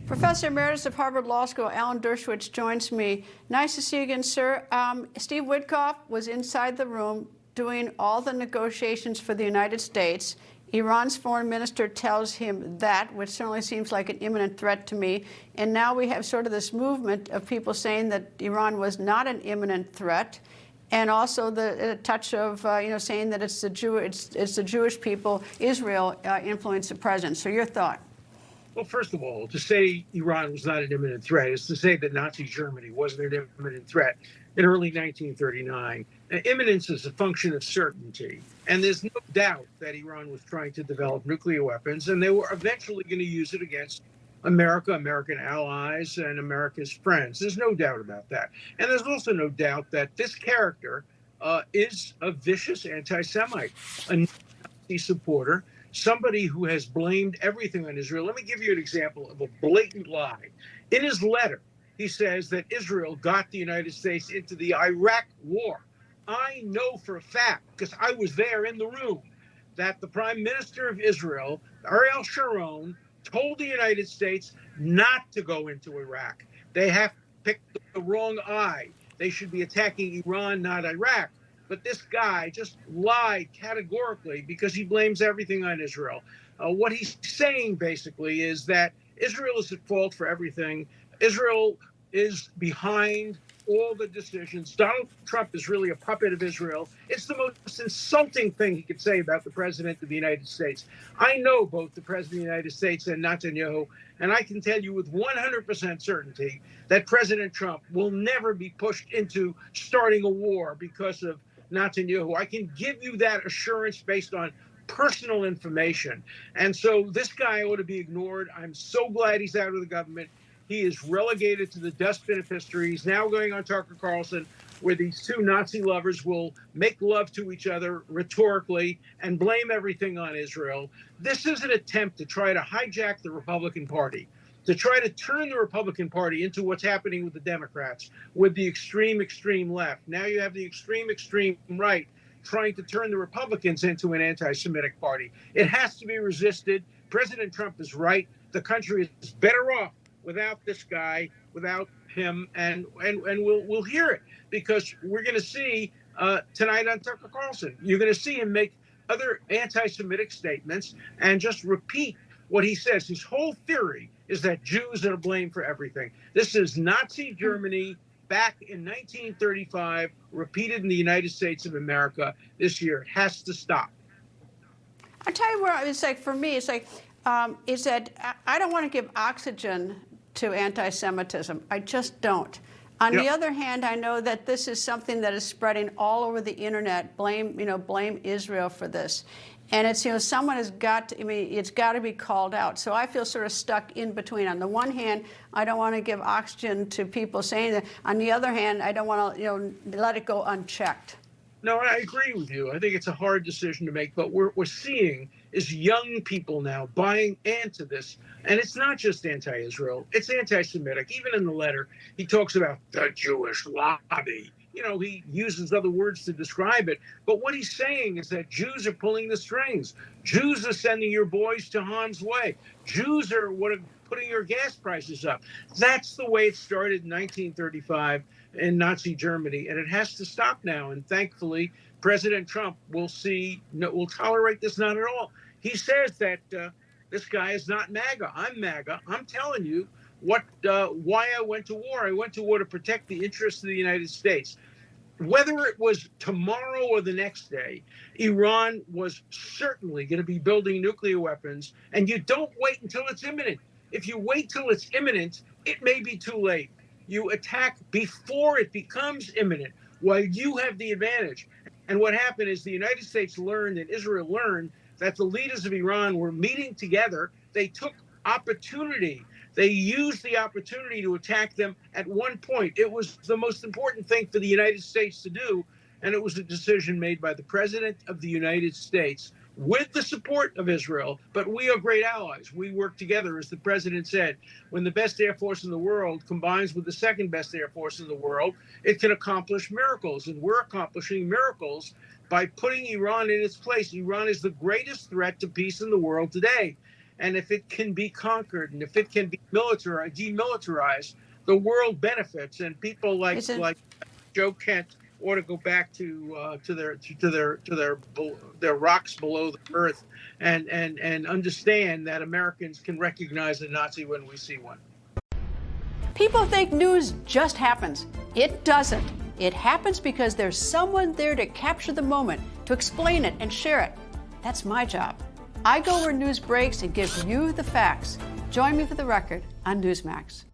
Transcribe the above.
Professor Emeritus of Harvard Law School, Alan Dershowitz, joins me. Nice to see you again, sir. Steve Witkoff was inside the room doing all the negotiations for the United States. Iran's foreign minister tells him that, which certainly seems like an imminent threat to me. And now we have sort of this movement of people saying that Iran was not an imminent threat, and also the touch of saying that it's the Jewish people, Israel, influenced the president. So your thought? Well, first of all, to say Iran was not an imminent threat is to say that Nazi Germany wasn't an imminent threat in early 1939. Imminence is a function of certainty. And there's no doubt that Iran was trying to develop nuclear weapons, and they were eventually going to use it against America, American allies, and America's friends. There's no doubt about that. And there's also no doubt that this character is a vicious anti-Semite, a Nazi supporter, somebody who has blamed everything on Israel. Let me give you an example of a blatant lie. In his letter, he says that Israel got the United States into the Iraq war. I know for a fact, because I was there in the room, that the Prime Minister of Israel, Ariel Sharon, told the United States not to go into Iraq. They have picked the wrong eye. They should be attacking Iran, not Iraq. But this guy just lied categorically because he blames everything on Israel. What he's saying basically is that Israel is at fault for everything. Israel is behind all the decisions. Donald Trump is really a puppet of Israel. It's the most insulting thing he could say about the president of the United States. I know both the president of the United States and Netanyahu, and I can tell you with 100% certainty that President Trump will never be pushed into starting a war because of Netanyahu. I can give you that assurance based on personal information. And so this guy ought to be ignored. I'm so glad he's out of the government. He is relegated to the dustbin of history. He's now going on Tucker Carlson, where these two Nazi lovers will make love to each other rhetorically and blame everything on Israel. This is an attempt to try to hijack the Republican Party, to try to turn the Republican Party into what's happening with the Democrats, with the extreme left. Now you have the extreme right trying to turn the Republicans into an anti-Semitic party. It has to be resisted. President Trump is right. The country is better off without this guy, without him, and we'll hear it, because we're going to see tonight on Tucker Carlson, you're going to see him make other anti-Semitic statements and just repeat what he says. His whole theory is that Jews are to blame for everything. This is Nazi Germany back in 1935, repeated in the United States of America this year. It has to stop. I'll tell you where it's like, for me, it's like, is that I don't want to give oxygen to anti-Semitism. I just don't. On the other hand, I know that this is something that is spreading all over the internet. Blame Israel for this. And it's, someone has got to, it's got to be called out. So I feel sort of stuck in between. On the one hand, I don't want to give oxygen to people saying that. On the other hand, I don't want to, let it go unchecked. No, I agree with you. I think it's a hard decision to make, but what we're seeing is young people now buying into this. And it's not just anti-Israel, it's anti-Semitic. Even in the letter, he talks about the Jewish lobby. He uses other words to describe it. But what he's saying is that Jews are pulling the strings. Jews are sending your boys to harm's way. Jews are putting your gas prices up. That's the way it started in 1935 in Nazi Germany, and it has to stop now. And thankfully, President Trump will tolerate this not at all. He says that this guy is not MAGA. I'm MAGA. I'm telling you why I went to war. I went to war to protect the interests of the United States. Whether it was tomorrow or the next day, Iran was certainly going to be building nuclear weapons, and you don't wait until it's imminent. If you wait till it's imminent, it may be too late. You attack before it becomes imminent, while you have the advantage. And what happened is the United States learned and Israel learned that the leaders of Iran were meeting together. They took opportunity. They used the opportunity to attack them at one point. It was the most important thing for the United States to do, and it was a decision made by the President of the United States with the support of Israel. But we are great allies. We work together, as the President said. When the best Air Force in the world combines with the second best Air Force in the world, it can accomplish miracles, and we're accomplishing miracles by putting Iran in its place. Iran is the greatest threat to peace in the world today. And if it can be conquered, and if it can be demilitarized, the world benefits. And people like Joe Kent ought to go back to their rocks below the earth and understand that Americans can recognize a Nazi when we see one. People think news just happens. It doesn't. It happens because there's someone there to capture the moment, to explain it and share it. That's my job. I go where news breaks and give you the facts. Join me for The Record on Newsmax.